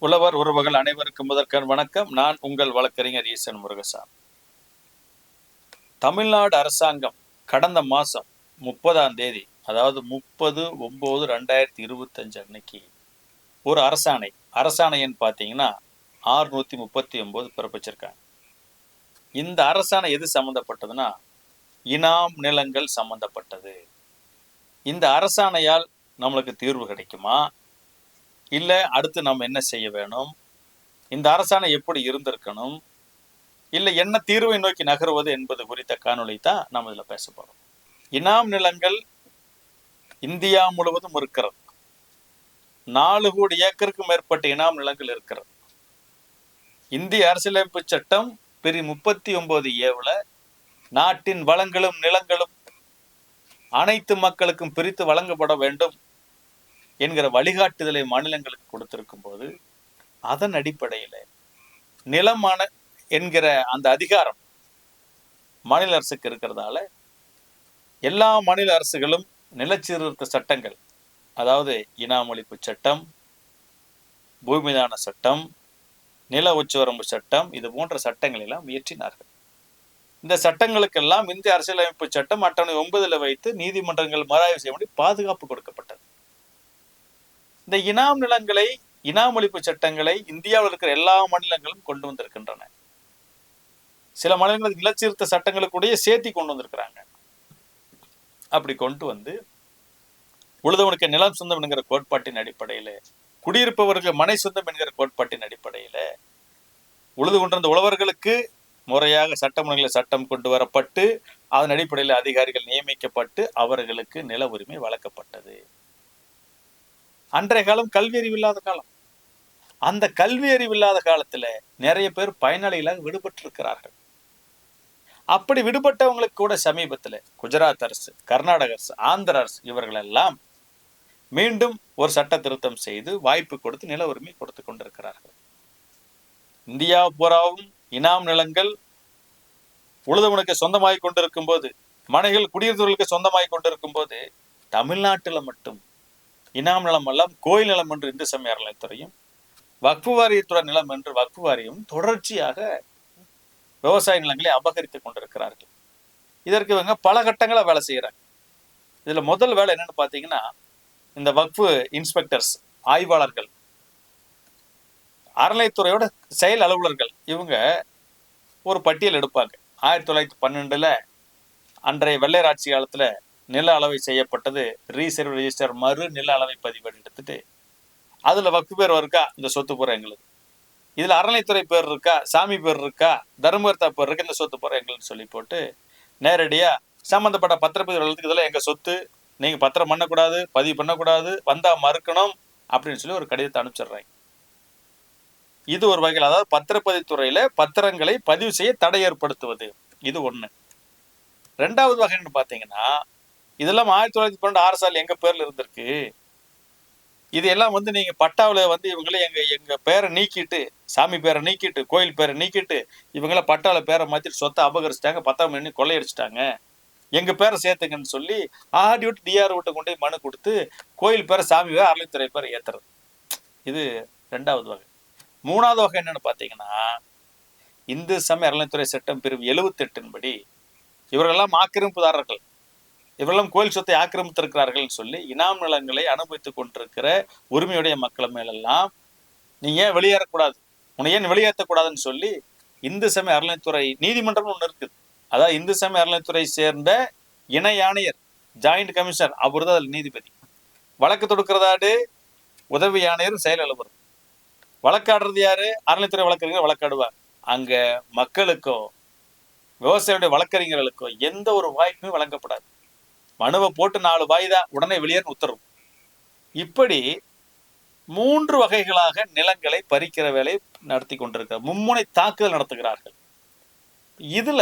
உழவர் உறவுகள் அனைவருக்கும் முதற்கண் வணக்கம். நான் உங்கள் வழக்கறிஞர் ஈசன் முருகசாமி. தமிழ்நாடு அரசாங்கம் கடந்த மாதம் 30ஆம் தேதி, அதாவது 30/9/2025 அன்னைக்கு ஒரு அரசாணைன்னு பார்த்தீங்கன்னா 639 பிறப்பிச்சிருக்காங்க. இந்த அரசாணை எது சம்மந்தப்பட்டதுன்னா இனாம் நிலங்கள் சம்மந்தப்பட்டது. இந்த அரசாணையால் நம்மளுக்கு தீர்வு கிடைக்குமா, இல்லை அடுத்து நம்ம என்ன செய்ய வேணும், இந்த அரசாணை எப்படி இருந்திருக்கணும், இல்லை என்ன தீர்வை நோக்கி நகருவது என்பது குறித்த காணொளி தான் நம்ம இதில் பேச போகிறோம். இனாம் நிலங்கள் இந்தியா முழுவதும் இருக்கிறது. 4 கோடி ஏக்கருக்கு மேற்பட்ட இனாம் நிலங்கள் இருக்கிறது. இந்திய அரசியலமைப்பு சட்டம் பிரிவு 39A நாட்டின் வளங்களும் நிலங்களும் அனைத்து மக்களுக்கும் பிரித்து வழங்கப்பட வேண்டும் என்கிற வழிகாட்டுதலை மாநிலங்களுக்கு கொடுத்திருக்கும் போது, அதன் அடிப்படையில் நிலமான என்கிற அந்த அதிகாரம் மாநில அரசுக்கு இருக்கிறதால எல்லா மாநில அரசுகளும் நிலச்சீர்திருத்த சட்டங்கள், அதாவது இனாம் ஒழிப்பு சட்டம், பூமிதான சட்டம், நில உச்சவரம்பு சட்டம், இது போன்ற சட்டங்களை எல்லாம் இயற்றினார்கள். இந்த சட்டங்களுக்கெல்லாம் இந்திய அரசியலமைப்பு சட்டம் அட்டவணை 9 வைத்து நீதிமன்றங்கள் மறுஆய்வு செய்ய வேண்டிய பாதுகாப்பு கொடுக்கப்பட்டது. இந்த இனாம் நிலங்களை, இனாம் ஒழிப்பு சட்டங்களை இந்தியாவில் இருக்கிற எல்லா மாநிலங்களும் கொண்டு வந்திருக்கின்றன. சில மாநிலங்களுக்கு நிலச்சீர்திருத்த சட்டங்களுக்குடைய சேர்த்தி கொண்டு வந்திருக்கிறாங்க. அப்படி கொண்டு வந்து உழுதவனுக்கு நிலம் சொந்தம் என்கிற கோட்பாட்டின் அடிப்படையில, குடியிருப்பவர்கள் மனை சொந்தம் என்கிற கோட்பாட்டின் அடிப்படையில உழுது கொண்டிருந்த உழவர்களுக்கு முறையாக சட்டமன்றங்களில் சட்டம் கொண்டு வரப்பட்டு அதன் அடிப்படையில் அதிகாரிகள் நியமிக்கப்பட்டு அவர்களுக்கு நில உரிமை வழங்கப்பட்டது. அன்றைய காலம் கல்வி அறிவில்லாத காலம். அந்த கல்வி அறிவில்லாத காலத்துல நிறைய பேர் பயனாளிகளாக விடுபட்டு இருக்கிறார்கள். அப்படி விடுபட்டவங்களுக்கு கூட சமீபத்தில் குஜராத் அரசு, கர்நாடக அரசு, ஆந்திர அரசு இவர்கள் எல்லாம் மீண்டும் ஒரு சட்ட திருத்தம் செய்து வாய்ப்பு கொடுத்து நில உரிமை கொடுத்து கொண்டிருக்கிறார்கள். இந்தியா பூராவும் இனாம் நிலங்கள் உழுதவனுக்கு சொந்தமாகி கொண்டிருக்கும் போது, மனைகள் குடியிருந்தவர்களுக்கு சொந்தமாகி கொண்டிருக்கும் போது, தமிழ்நாட்டில் மட்டும் இனாம் நிலம் எல்லாம் கோயில் நிலம் என்று இந்து சமய அறநிலையத்துறையும், வக்ஃபு வாரியத்துறை நிலம் என்று வக்ஃபு வாரியம் தொடர்ச்சியாக விவசாய நிலங்களை அபகரித்துக் கொண்டிருக்கிறார்கள். இதற்கு இவங்க பல கட்டங்களா வேலை செய்யறாங்க. இதுல முதல் வேலை என்னன்னு பாத்தீங்கன்னா, இந்த வக்ஃபு இன்ஸ்பெக்டர்ஸ், ஆய்வாளர்கள், அறநிலையத்துறையோட செயல் அலுவலர்கள், இவங்க ஒரு பட்டியல் எடுப்பாங்க. 1912 அன்றைய வெள்ளையர் ஆட்சி காலத்துல நில அளவை செய்யப்பட்டது, ரீசர்வ் ரெஜிஸ்டர் மறு நில அளவை பதிவேடு எடுத்துட்டு அதுல வக்ஃபு பேர் இருக்கா, இந்த சொத்து பூரா எங்களுக்கு, இதுல அறநிலைத்துறை பேர் இருக்கா, சாமி பேர் இருக்கா, தர்மகர்த்தா பேர் இருக்கு, இந்த சொத்து பூரா எங்களுக்கு சொல்லி போட்டு நேரடியா சம்பந்தப்பட்ட பத்திரப்பதிவு இதெல்லாம் எங்க சொத்து, நீங்க பத்திரம் பண்ணக்கூடாது, பதிவு பண்ணக்கூடாது, வந்தா மறுக்கணும் அப்படின்னு சொல்லி ஒரு கடிதத்தை அனுப்பிச்சிடுறாங்க. இது ஒரு வகையில், அதாவது பத்திரப்பதிவுத்துறையில பத்திரங்களை பதிவு செய்ய தடை ஏற்படுத்துவது, இது ஒண்ணு. 2வது வகைன்னு பாத்தீங்கன்னா, இதெல்லாம் 1912 ஆர்எஸ்ஆர் எங்க பேர்ல இருந்திருக்கு, இது எல்லாம் வந்து நீங்க பட்டாவில் வந்து இவங்களே எங்க பேரை நீக்கிட்டு, சாமி பேரை நீக்கிட்டு, கோயில் பேரை நீக்கிட்டு, இவங்கள பட்டாவில் பேரை மாத்திட்டு சொத்தை அபகரிச்சிட்டாங்க, பத்திரம் பண்ணி கொள்ளையடிச்சிட்டாங்க, எங்க பேரை சேர்த்துங்கன்னு சொல்லி ஆடி விட்டு டிஆர் விட்டு கொண்டு மனு கொடுத்து கோயில் பேரை, சாமி பேரை, அறநிலைத்துறை பேரை ஏத்துறது. இது 2வது வகை. 3வது வகை என்னன்னு பாத்தீங்கன்னா, இந்து சமய அறநிலைத்துறை சட்டம் பிரிவு 78 படி இவர்களெல்லாம் ஆக்கிரமிப்புதாரர்கள், இவரெல்லாம் கோயில் சொத்தை ஆக்கிரமித்திருக்கிறார்கள் சொல்லி இனாம் நிலங்களை அனுபவித்துக் கொண்டிருக்கிற உரிமையுடைய மக்கள் மேலெல்லாம் நீ ஏன் வெளியேறக்கூடாது, உன்னை ஏன் வெளியேற்றக்கூடாதுன்னு சொல்லி இந்து சமய அறநிலைத்துறை நீதிமன்றம் ஒன்று இருக்குது. அதாவது இந்து சமய அறநிலைத்துறை சேர்ந்த இணை ஆணையர், ஜாயிண்ட் கமிஷனர், அவர் தான் அதில் நீதிபதி. வழக்கு தொடுக்கிறதாடு உதவி ஆணையரும் செயல் அலுவலர். வழக்காடுறது யாரு, அறநிலைத்துறை வழக்கறிஞர் வழக்காடுவார். அங்க மக்களுக்கோ விவசாயியுடைய வழக்கறிஞர்களுக்கோ எந்த ஒரு வாய்ப்புமே வழங்கப்படாது. மனுவை போட்டு 4 வாய்தா, உடனே வெளியேறு உத்தரவு. இப்படி 3 வகைகளாக நிலங்களை பறிக்கிற வேலை நடத்தி கொண்டிருக்கிறார். மும்முனை தாக்குதல் நடத்துகிறார்கள். இதுல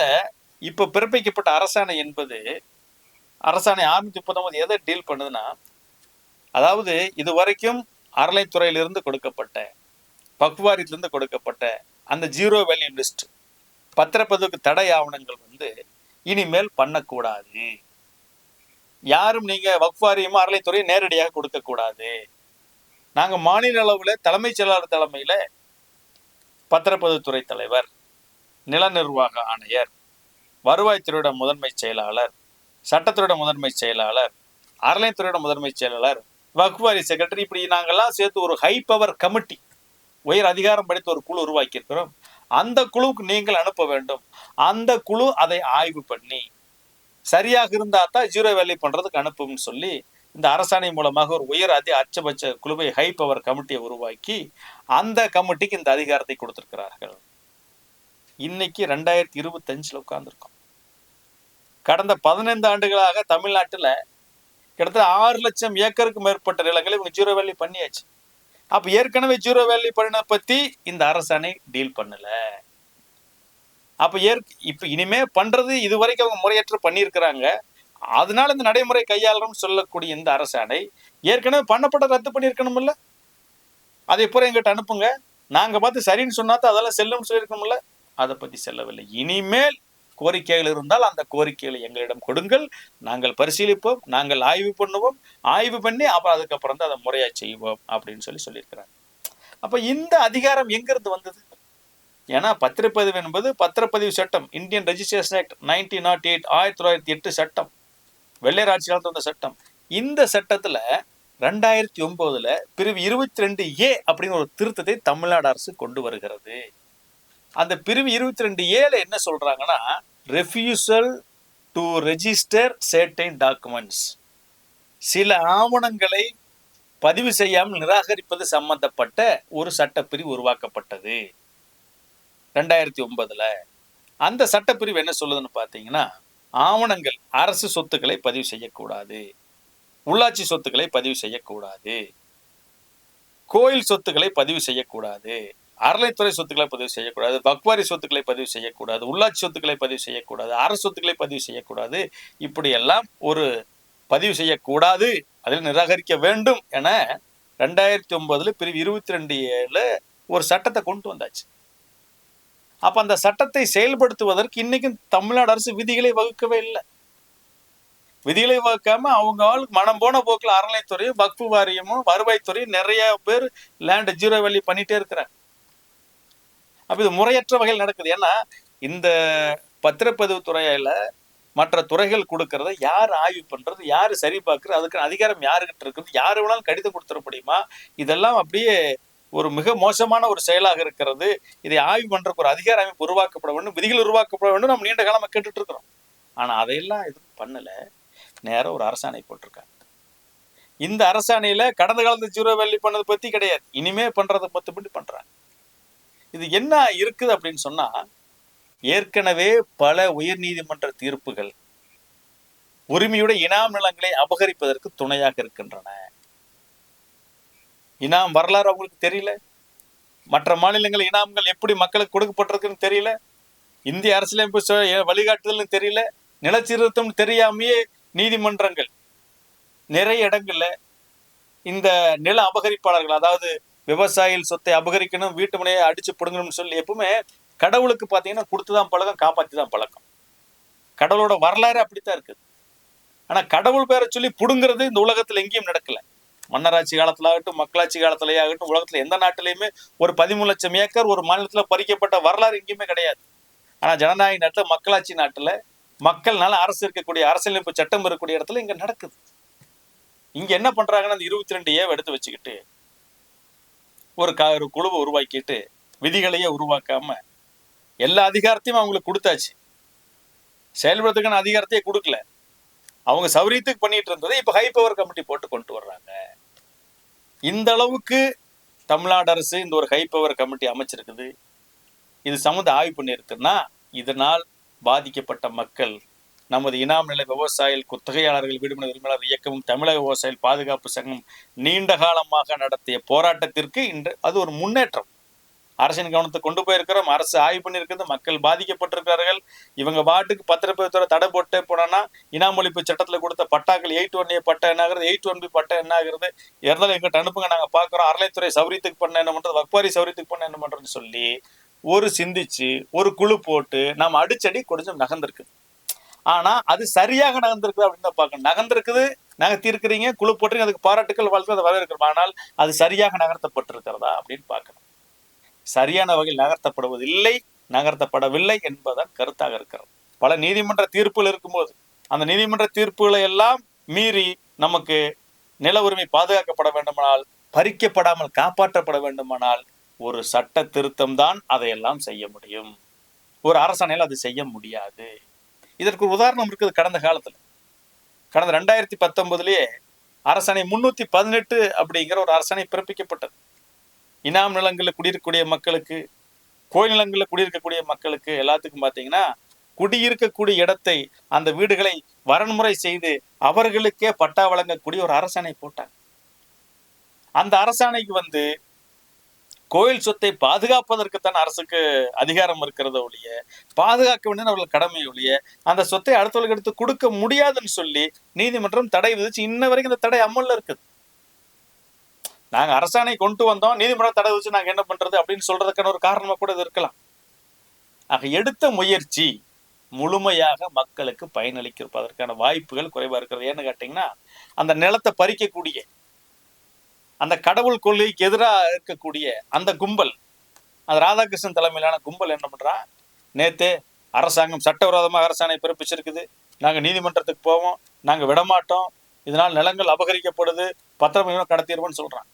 இப்ப பிறப்பிக்கப்பட்ட அரசாணை என்பது, அரசாணை 639 எதை டீல் பண்ணுதுன்னா, அதாவது இதுவரைக்கும் அறநிலைத்துறையிலிருந்து கொடுக்கப்பட்ட, வக்ஃபு வாரியத்திலிருந்து கொடுக்கப்பட்ட அந்த ஜீரோ வேல்யூ லிஸ்ட், பத்திரப்பதிவுக்கு தடை ஆவணங்கள் வந்து இனிமேல் பண்ணக்கூடாது. யாரும் நீங்க வக்ஃபு வாரியமும் அறநிலைத்துறையும் நேரடியாக கொடுக்க கூடாது. நாங்க மாநில அளவுல தலைமைச் செயலாளர் தலைமையில பத்திரப்பதிவுத்துறை தலைவர், நில நிர்வாக ஆணையர், வருவாய்த்துறையோட முதன்மை செயலாளர், சட்டத்துறையோட முதன்மை செயலாளர், அறநிலையத்துறையோட முதன்மை செயலாளர், வக்ஃப் செக்ரட்டரி, இப்படி நாங்கெல்லாம் சேர்த்து ஒரு ஹை பவர் கமிட்டி, உயர் அதிகாரம் படைத்த ஒரு குழு உருவாக்கி இருக்கிறோம். அந்த குழுவுக்கு நீங்கள் அனுப்ப வேண்டும். அந்த குழு அதை ஆய்வு பண்ணி சரியாக இருந்தா தான் ஜீரோ வேல்யூ பண்றதுக்கு அனுப்பும்னு சொல்லி இந்த அரசாணை மூலமாக ஒரு உயர் அச்சபட்ச குழுவை, ஹை பவர் கமிட்டியை உருவாக்கி அந்த கமிட்டிக்கு இந்த அதிகாரத்தை கொடுத்திருக்கிறார்கள். இன்னைக்கு 2025 உட்கார்ந்துருக்கோம். கடந்த 15 ஆண்டுகளாக தமிழ்நாட்டுல கிட்டத்தட்ட 6 லட்சம் ஏக்கருக்கு மேற்பட்ட நிலங்களை இவங்க ஜீரோ வேல்யூ பண்ணியாச்சு. அப்ப ஏற்கனவே ஜீரோ வேல்யூ பண்ண பத்தி இந்த அரசாணை டீல் பண்ணல. அப்ப இப்ப இனிமே பண்றது இதுவரைக்கும் அவங்க முறையற்ற பண்ணியிருக்கிறாங்க. அதனால இந்த நடைமுறை கையாளரும் சொல்லக்கூடிய இந்த அரசாணை ஏற்கனவே பண்ணப்பட்ட ரத்து பண்ணியிருக்கணும்ல. அதை பூரா எங்கிட்ட அனுப்புங்க, நாங்க பார்த்து சரின்னு சொன்னாதான் அதெல்லாம் செல்லும்னு சொல்லியிருக்கணும்ல. அதை பத்தி செல்லவில்லை. இனிமேல் கோரிக்கைகள் இருந்தால் அந்த கோரிக்கைகளை எங்களிடம் கொடுங்கள், நாங்கள் பரிசீலிப்போம், நாங்கள் ஆய்வு பண்ணுவோம், ஆய்வு பண்ணி அப்புறம் அதுக்கப்புறம் தான் அதை முறையா செய்வோம் அப்படின்னு சொல்லியிருக்கிறாங்க. அப்ப இந்த அதிகாரம் எங்கிருந்து வந்தது? ஏன்னா பத்திரப்பதிவு என்பது பத்திரப்பதிவு சட்டம், இந்தியன் ரெஜிஸ்ட்ரேஷன் ஆக்ட் 1908, 1908 சட்டம், வெள்ளையர் ஆட்சி காலத்துல வந்த சட்டம். இந்த சட்டத்துல 2009 பிரிவு 22A அப்படின்னு ஒரு திருத்தத்தை தமிழ்நாடு அரசு கொண்டு வருகிறது. அந்த பிரிவு 22A என்ன சொல்றாங்கன்னா, refusal to register certain documents, சில ஆவணங்களை பதிவு செய்யாமல் நிராகரிப்பது சம்பந்தப்பட்ட ஒரு சட்டப்பிரிவு உருவாக்கப்பட்டது 2009. அந்த சட்டப்பிரிவு என்ன சொல்லுதுன்னு பார்த்தீங்கன்னா, ஆவணங்கள், அரசு சொத்துக்களை பதிவு செய்யக்கூடாது, உள்ளாட்சி சொத்துக்களை பதிவு செய்யக்கூடாது, கோயில் சொத்துக்களை பதிவு செய்யக்கூடாது, அறநிலைத்துறை சொத்துக்களை பதிவு செய்யக்கூடாது, வக்ஃப் சொத்துக்களை பதிவு செய்யக்கூடாது, உள்ளாட்சி சொத்துக்களை பதிவு செய்யக்கூடாது, அரசு சொத்துக்களை பதிவு செய்யக்கூடாது, இப்படியெல்லாம் ஒரு பதிவு செய்யக்கூடாது, அதில் நிராகரிக்க வேண்டும் என 2009 பிரிவு 22A ஒரு சட்டத்தை கொண்டு வந்தாச்சு. அப்ப அந்த சட்டத்தை செயல்படுத்துவதற்கு இன்னைக்கும் தமிழ்நாடு அரசு விதிகளை வகுக்கவே இல்லை. விதிகளை வகுக்காம அவங்க மனம் போன போக்கில் அறநிலைத்துறையும் வக்ஃப் வாரியமும் வருவாய்த்துறையும் நிறைய பேர் லேண்ட் ஜீரோ வேல்யூ பண்ணிட்டே இருக்கிறாங்க. அப்ப இது முறையற்ற வகையில் நடக்குது. ஏன்னா இந்த பத்திரப்பதிவு துறையில மற்ற துறைகள் கொடுக்கறத யார் ஆய்வு பண்றது, யாரு சரி பார்க்கறது, அதுக்கு அதிகாரம் யாருக்கிட்ட இருக்குது, யாரு வேணாலும் கடிதம் கொடுத்துட முடியுமா? இதெல்லாம் அப்படியே ஒரு மிக மோசமான ஒரு செயலாக இருக்கிறது. இதை ஆய்வு பண்றதுக்கு ஒரு அதிகார அமைப்பு உருவாக்கப்பட வேண்டும், விதிகள் உருவாக்கப்பட வேண்டும், நம்ம நீண்ட காலமா கேட்டுட்டு இருக்கிறோம். ஆனா அதையெல்லாம் எதுவும் பண்ணல. நேரம் ஒரு அரசாணை போட்டிருக்காங்க. இந்த அரசாணையில கடந்த காலத்து ஜீரோ வேல்யூ பண்ணது பத்தி கிடையாது, இனிமே பண்றதை பத்தி பண்றாங்க. இது என்ன இருக்குது அப்படின்னு சொன்னா, ஏற்கனவே பல உயர் நீதிமன்ற தீர்ப்புகள் உரிமையுடைய இனாம் நிலங்களை அபகரிப்பதற்கு துணையாக இருக்கின்றன. இனாம் வரலாறு அவங்களுக்கு தெரியல, மற்ற மாநிலங்கள் இனாம்கள் எப்படி மக்களுக்கு கொடுக்கப்பட்டிருக்குன்னு தெரியல, இந்திய அரசியலமைப்பு வழிகாட்டுதல் தெரியல, நிலச்சீர்திருத்தம் தெரியாமையே நீதிமன்றங்கள் நிறைய இடங்கள்ல இந்த நில அபகரிப்பாளர்கள், அதாவது விவசாயிகள் சொத்தை அபகரிக்கணும், வீட்டு முனையை அடிச்சு பிடுங்கணும்னு சொல்லி எப்பவுமே கடவுளுக்கு பார்த்தீங்கன்னா கொடுத்துதான் பழக்கம், காப்பாற்றி தான் பழக்கம். கடவுளோட வரலாறு அப்படித்தான் இருக்குது. ஆனா கடவுள் பேரை சொல்லி புடுங்கிறது இந்த உலகத்துல எங்கேயும் நடக்கல. மன்னராட்சி காலத்துல ஆகட்டும், மக்களாட்சி காலத்திலேயே ஆகட்டும், உலகத்துல எந்த நாட்டிலையுமே ஒரு 13 லட்சம் ஏக்கர் ஒரு மாநிலத்துல பறிக்கப்பட்ட வரலாறு எங்கேயுமே கிடையாது. ஆனா ஜனநாயக நாட்டுல, மக்களாட்சி நாட்டுல, மக்கள்னால அரசு இருக்கக்கூடிய அரசியலமைப்பு சட்டம் இருக்கக்கூடிய இடத்துல இங்க நடக்குது. இங்க என்ன பண்றாங்கன்னா, அந்த 22A எடுத்து வச்சுக்கிட்டு ஒரு குழுவை உருவாக்கிட்டு விதிகளையே உருவாக்காம எல்லா அதிகாரத்தையும் அவங்களுக்கு கொடுத்தாச்சு, செயல்படுறதுக்கான அதிகாரத்தையே கொடுக்கல. அவங்க சௌரியத்துக்கு பண்ணிட்டு இருந்ததை இப்ப ஹை பவர் கமிட்டி போட்டு கொண்டு வர்றாங்க. இந்த அளவுக்கு தமிழ்நாடு அரசு இந்த ஒரு ஹை பவர் கமிட்டி அமைச்சிருக்குது. இது சம்மந்த ஆய்வு பண்ணியிருக்குன்னா, இதனால் பாதிக்கப்பட்ட மக்கள், நமது இனாம் நில விவசாயிகள், குத்தகையாளர்கள், வீடுமனை உரிமையாளர் இயக்கமும், தமிழக விவசாயிகள் பாதுகாப்பு சங்கம் நீண்ட காலமாக நடத்திய போராட்டத்திற்கு இன்று அது ஒரு முன்னேற்றம். அரசின் கவனத்தை கொண்டு போயிருக்கிறோம், அரசு ஆய்வு பண்ணியிருக்கிறது, மக்கள் பாதிக்கப்பட்டிருக்கிறார்கள். இவங்க பாட்டுக்கு பத்திரப்பதிவுத்துறை தடை போட்டே போனா இனாம் ஒழிப்பு சட்டத்துல கொடுத்த பட்டாக்கள் 8(1)A பட்டா என்ன ஆகுறது, 8(1)B பட்டா என்ன ஆகுறது, இருந்தாலும் எங்கிட்ட அனுப்புங்க, நாங்க பாக்குறோம், அறநிலைத்துறை சௌரியத்துக்கு பண்ண என்ன பண்றது, வக்ஃப் சௌரியத்துக்கு பண்ண என்ன பண்றதுன்னு சொல்லி ஒரு சிந்திச்சு ஒரு குழு போட்டு நாம அடிச்சடி கொஞ்சம் நகர்ந்திருக்குது. ஆனா அது சரியாக நகர்ந்திருக்குது அப்படின்னு தான் பார்க்கணும். நகர்ந்திருக்குது, நாங்க தீர்க்கிறீங்க, குழு போட்டுறீங்க, அதுக்கு பாராட்டுக்கள், வாழ்த்து, அதை வரவேற்கிறோம். ஆனால் அது சரியாக நகர்த்தப்பட்டிருக்கிறதா அப்படின்னு பார்க்கணும். சரியான வகையில் நகர்த்தப்படுவதில்லை, நகர்த்தப்படவில்லை என்பதன் கருத்தாக இருக்கிறது. பல நீதிமன்ற தீர்ப்புகள் இருக்கும்போது அந்த நீதிமன்ற தீர்ப்புகளை எல்லாம் மீறி நமக்கு நில உரிமை பாதுகாக்கப்பட வேண்டுமானால், பறிக்கப்படாமல் காப்பாற்றப்பட வேண்டுமானால் ஒரு சட்ட திருத்தம் தான் அதையெல்லாம் செய்ய முடியும். ஒரு அரசாணையில் அது செய்ய முடியாது. இதற்கு ஒரு உதாரணம் இருக்குது. கடந்த காலத்துல, கடந்த 2019 அரசாணை 318 அப்படிங்கிற ஒரு அரசாணை பிறப்பிக்கப்பட்டது. இனாம் நிலங்களில் குடியிருக்கக்கூடிய மக்களுக்கு, கோயில் நிலங்களில் குடியிருக்கக்கூடிய மக்களுக்கு எல்லாத்துக்கும் பார்த்தீங்கன்னா, குடியிருக்கக்கூடிய இடத்தை, அந்த வீடுகளை வரன்முறை செய்து அவர்களுக்கே பட்டா வழங்கக்கூடிய ஒரு அரசாணை போட்டாங்க. அந்த அரசாணைக்கு கோயில் சொத்தை பாதுகாப்பதற்குத்தான் அரசுக்கு அதிகாரம் இருக்கிறத ஒழிய, பாதுகாக்க வேண்டிய அவர்கள் கடமை ஒழிய, அந்த சொத்தை அடுத்தவர்களுக்கு எடுத்து கொடுக்க முடியாதுன்னு சொல்லி நீதிமன்றம் தடை விதிச்சு இன்ன வரைக்கும் இந்த தடை அமல்ல இருக்குது. நாங்க அரசாணை கொண்டு வந்தோம், நீதிமன்றம் தடை வச்சு நாங்க என்ன பண்றது அப்படின்னு சொல்றதுக்கான ஒரு காரணமா கூட இது இருக்கலாம். ஆக எடுத்த முயற்சி முழுமையாக மக்களுக்கு பயனளிப்பதற்கான வாய்ப்புகள் குறைவா இருக்கிறது. ஏன்னு கேட்டீங்கன்னா, அந்த நிலத்தை பறிக்கக்கூடிய, அந்த கடவுள் கொள்கைக்கு எதிராக இருக்கக்கூடிய அந்த கும்பல், அந்த ராதாகிருஷ்ணன் தலைமையிலான கும்பல் என்ன பண்றான், நேத்தே அரசாங்கம் சட்டவிரோதமாக அரசாணை பிறப்பிச்சிருக்குது, நாங்க நீதிமன்றத்துக்கு போவோம், நாங்க விடமாட்டோம், இதனால் நிலங்கள் அபகரிக்கப்படுது, பத்திரம் கடத்திடுவோம்னு சொல்றான்.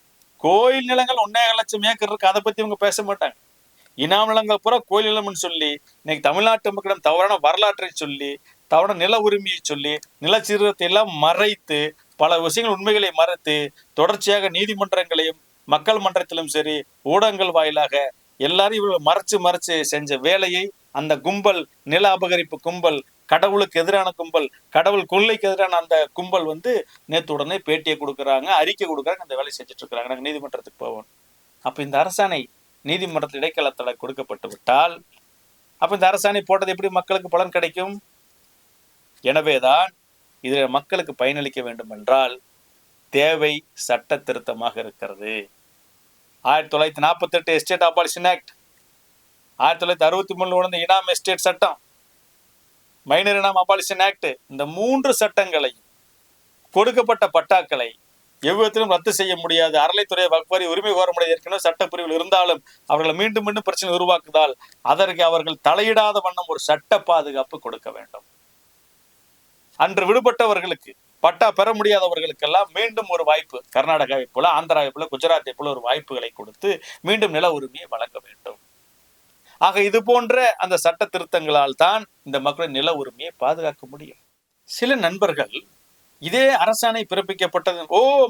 கோயில் நிலங்கள் 1.5 லட்சம் ஏக்கர் இருக்கு, அதை பத்தி இவங்க பேச மாட்டாங்க. இனாம் நிலங்கள் பூரா கோயில் நிலம்னு சொல்லி இன்னைக்கு தமிழ்நாட்டு மக்களிடம் தவறான வரலாற்றை சொல்லி, தவறான நில உரிமையை சொல்லி, நிலச்சீர்திருத்தத்தை எல்லாம் மறைத்து, பல விஷயங்கள் உண்மைகளை மறைத்து, தொடர்ச்சியாக நீதிமன்றங்களையும் மக்கள் மன்றத்திலும் சரி ஊடகங்கள் வாயிலாக எல்லாரும் இவர்கள் மறைச்சு செஞ்ச வேலையை அந்த கும்பல், நில அபகரிப்பு கும்பல், கடவுளுக்கு எதிரான கும்பல், கடவுள் கொள்ளைக்கு எதிரான அந்த கும்பல் நேற்று உடனே பேட்டியை கொடுக்குறாங்க, அறிக்கை கொடுக்குறாங்க, அந்த வேலையை செஞ்சுட்டு இருக்கிறாங்க. நாங்கள் நீதிமன்றத்துக்கு போவோம். அப்ப இந்த அரசாணை நீதிமன்றத்தில் இடைக்கால தடை கொடுக்கப்பட்டு விட்டால், அப்ப இந்த அரசாணை போட்டது எப்படி மக்களுக்கு பலன் கிடைக்கும்? எனவேதான் இதில் மக்களுக்கு பயனளிக்க வேண்டும் என்றால் தேவை சட்ட திருத்தமாக இருக்கிறது. 1948 எஸ்டேட் அபாலிஷன் ஆக்ட், 1963 உணர்ந்த இனாம் எஸ்டேட் சட்டம், மைனர் இனாம் அபாலிஷன் ஆக்ட், இந்த 3 சட்டங்களை, கொடுக்கப்பட்ட பட்டாக்களை எவ்விதத்திலும் ரத்து செய்ய முடியாது, அறநிலைத்துறை வக்ஃப் உரிமை கோர முடியாது, ஏற்கனவே சட்டப்பிரிவுகள் இருந்தாலும் அவர்களை மீண்டும் பிரச்சனை உருவாக்குதால் அதற்கு அவர்கள் தலையிடாத வண்ணம் ஒரு சட்ட பாதுகாப்பு கொடுக்க வேண்டும். அன்று விடுபட்டவர்களுக்கு, பட்டா பெற முடியாதவர்களுக்கெல்லாம் மீண்டும் ஒரு வாய்ப்பு, கர்நாடகாவை போல, ஆந்திராவை போல, குஜராத்தை போல ஒரு வாய்ப்புகளை கொடுத்து மீண்டும் நில உரிமையை வழங்க வேண்டும். ஆக இது போன்ற அந்த சட்ட திருத்தங்களால் தான் இந்த மக்களின் நில உரிமையை பாதுகாக்க முடியும். சில நண்பர்கள் இதே அரசாணை பிறப்பிக்கப்பட்டது,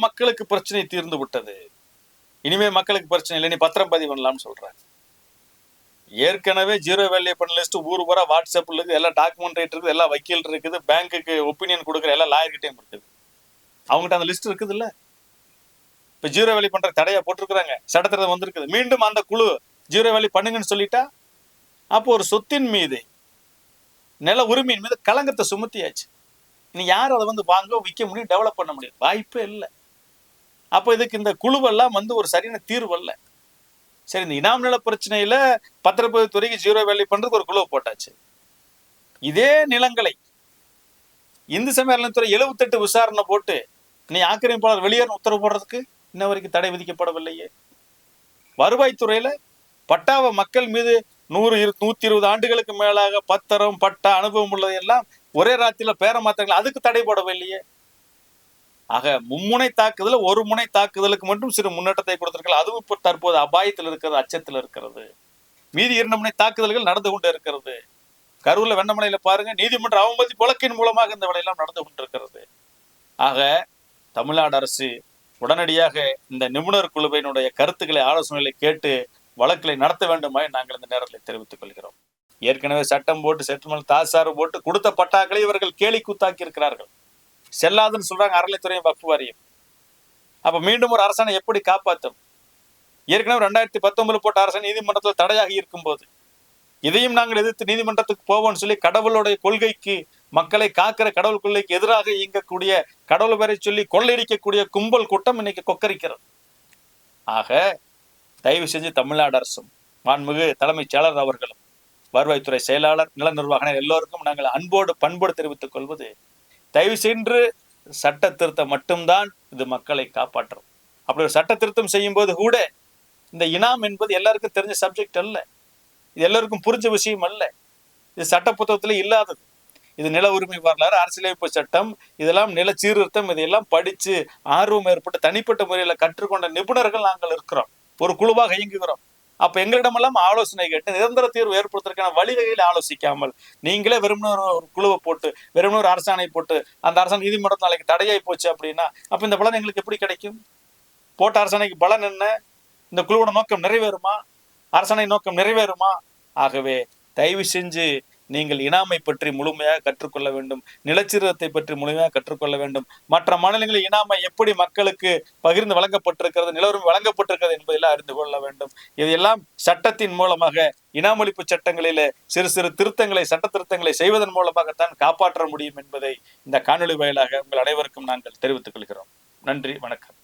மக்களுக்கு பிரச்சனை தீர்ந்து விட்டது, இனிமே மக்களுக்கு பிரச்சனை இல்லை, நீ பத்திரம் பதிவு பண்ணலாம்னு சொல்றாங்க. ஏற்கனவே ஜீரோ வேல்யூ பண்ண லிஸ்ட் ஊர் பூரா வாட்ஸ்அப்ல இருக்குது, எல்லாம் டாக்குமெண்ட் இருக்குது, எல்லாம் வக்கீல் இருக்குது, பேங்குக்கு ஒப்பீனியன் கொடுக்குற எல்லா லாயர்கிட்டையும் இருக்குது, அவங்ககிட்ட அந்த லிஸ்ட் இருக்குது இல்ல. இப்ப ஜீரோ வேல்யூ பண்ற தடையா போட்டிருக்கிறாங்க, சட்டத்திட்டம் வந்திருக்குது, மீண்டும் அந்த குழு ஜீரோ வேல்யூ பண்ணுங்கன்னு சொல்லிட்டா அப்போ ஒரு சொத்தின் மீது, நில உரிமையின் மீது களங்கத்தை சுமத்தியாச்சு. இனி யார் அதை வாங்க விற்க முடியும், டெவலப் பண்ண முடியும்? வாய்ப்பே இல்லை. அப்போ இதுக்கு இந்த குழுவெல்லாம் ஒரு சரியான தீர்வு அல்ல. சரி, இந்த இனாம் நில பிரச்சனையில பத்திரப்பதிவுத்துறைக்கு ஜீரோ வேல்யூ பண்றதுக்கு ஒரு குழுவை போட்டாச்சு. இதே நிலங்களை இந்து சமய அறநிலையத்துறை 78 விசாரணை போட்டு நீ ஆக்கிரமிப்பாளர் வெளியேற உத்தரவு போடுறதுக்கு இன்ன வரைக்கும் தடை விதிக்கப்படவில்லையே. வருவாய்த்துறையில பட்டாவை மக்கள் மீது 100-120 ஆண்டுகளுக்கு மேலாக பத்திரம், பட்டா, அனுபவம் உள்ளதையெல்லாம் ஒரே ராத்திரில பேர மாத்திரங்கள், அதுக்கு தடை போடவில்லையே. ஆக மும்முனை தாக்குதல், ஒரு முனை தாக்குதலுக்கு மட்டும் சிறு முன்னேற்றத்தை கொடுத்திருக்கிறார்கள். அதுவும் இப்போ தற்போது அபாயத்தில் இருக்கிறது, அச்சத்தில் இருக்கிறது. மீதி 2 முனை தாக்குதல்கள் நடந்து கொண்டு இருக்கிறது. கரூர்ல வெண்ணமலையில பாருங்க, நீதிமன்ற அவமதிப்பு வழக்கின் மூலமாக இந்த வேலையெல்லாம் நடந்து கொண்டிருக்கிறது. ஆக தமிழ்நாடு அரசு உடனடியாக இந்த நிபுணர் குழுவினுடைய கருத்துக்களை, ஆலோசனைகளை கேட்டு வழக்குகளை நடத்த வேண்டுமாய் நாங்கள் இந்த நேரத்தில் தெரிவித்துக் கொள்கிறோம். ஏற்கனவே சட்டம் போட்டு, செட்டில்மெண்ட் தாசாறு போட்டு கொடுத்த பட்டாக்களை இவர்கள் கேலி கூத்தாக்கி இருக்கிறார்கள். செல்லாதுன்னு சொல்றாங்க அறநிலைத்துறையும் வக்ஃப் வாரியம். அப்ப மீண்டும் ஒரு அரசாணை எப்படி காப்பாற்றும்? ஏற்கனவே 2019 போட்ட அரசாணை நீதிமன்றத்தில் தடையாகி இருக்கும் போது இதையும் நாங்கள் எதிர்த்து நீதிமன்றத்துக்கு போவோம்னு சொல்லி கடவுளுடைய கொள்கைக்கு, மக்களை காக்கிற கடவுள் கொள்கைக்கு எதிராக இயங்கக்கூடிய, கடவுள் பேரை சொல்லி கொள்ளையடிக்கக்கூடிய கும்பல் கூட்டம் இன்னைக்கு கொக்கரிக்கிறது. ஆக தயவு செஞ்சு தமிழ்நாடு அரசும், மாண்புமிகு தலைமைச் செயலர் அவர்களும், வருவாய்த்துறை செயலாளர், நில நிர்வாக எல்லோருக்கும் நாங்கள் அன்போடு பண்போடு தெரிவித்துக் கொள்வது, தயவு சென்று சட்ட திருத்தம் மட்டும்தான் இது மக்களை காப்பாற்றும். அப்படி ஒரு சட்ட திருத்தம் செய்யும் போது கூட இந்த இனாம் என்பது எல்லாருக்கும் தெரிஞ்ச சப்ஜெக்ட் அல்ல, இது எல்லாருக்கும் புரிஞ்ச விஷயம் அல்ல, இது சட்ட புத்தகத்துல இல்லாதது. இது நில உரிமை வரலாறு, அரசியலமைப்பு சட்டம், இதெல்லாம் நில சீர்திருத்தம், இதையெல்லாம் படிச்சு ஆர்வம் ஏற்பட்டு தனிப்பட்ட முறையில் கற்றுக்கொண்ட நிபுணர்கள் நாங்கள் இருக்கிறோம், ஒரு குழுவாக இயங்குகிறோம். அப்ப எங்களிடமெல்லாம் ஆலோசனை கேட்டு நிரந்தர தீர்வு ஏற்படுத்துவதற்கான வழிவகைகளை ஆலோசிக்காமல் நீங்களே வெறுமனே ஒரு குழுவை போட்டு வெறுமனே ஒரு அரசாணை போட்டு அந்த அரசாணை நீதிமன்றத்தில் நாளைக்கு தடையாய் போச்சு அப்படின்னா அப்ப இந்த பலன் எங்களுக்கு எப்படி கிடைக்கும்? போட்ட அரசாணைக்கு பலன் என்ன? இந்த குழுவோட நோக்கம் நிறைவேறுமா? அரசாணை நோக்கம் நிறைவேறுமா? ஆகவே தயவு செஞ்சு நீங்கள் இனாமை பற்றி முழுமையாக கற்றுக்கொள்ள வேண்டும், நிலச்சீர்திருத்தத்தை பற்றி முழுமையாக கற்றுக்கொள்ள வேண்டும். மற்ற மாநிலங்களில் இனாமை எப்படி மக்களுக்கு பகிர்ந்து வழங்கப்பட்டிருக்கிறது, நில உரிமை வழங்கப்பட்டிருக்கிறது என்பதெல்லாம் அறிந்து கொள்ள வேண்டும். இதையெல்லாம் சட்டத்தின் மூலமாக இனாமொழிப்பு சட்டங்களிலே சிறு சிறு திருத்தங்களை, சட்ட திருத்தங்களை செய்வதன் மூலமாகத்தான் காப்பாற்ற முடியும் என்பதை இந்த காணொலி வாயிலாக உங்கள் அனைவருக்கும் நாங்கள் தெரிவித்துக் கொள்கிறோம். நன்றி, வணக்கம்.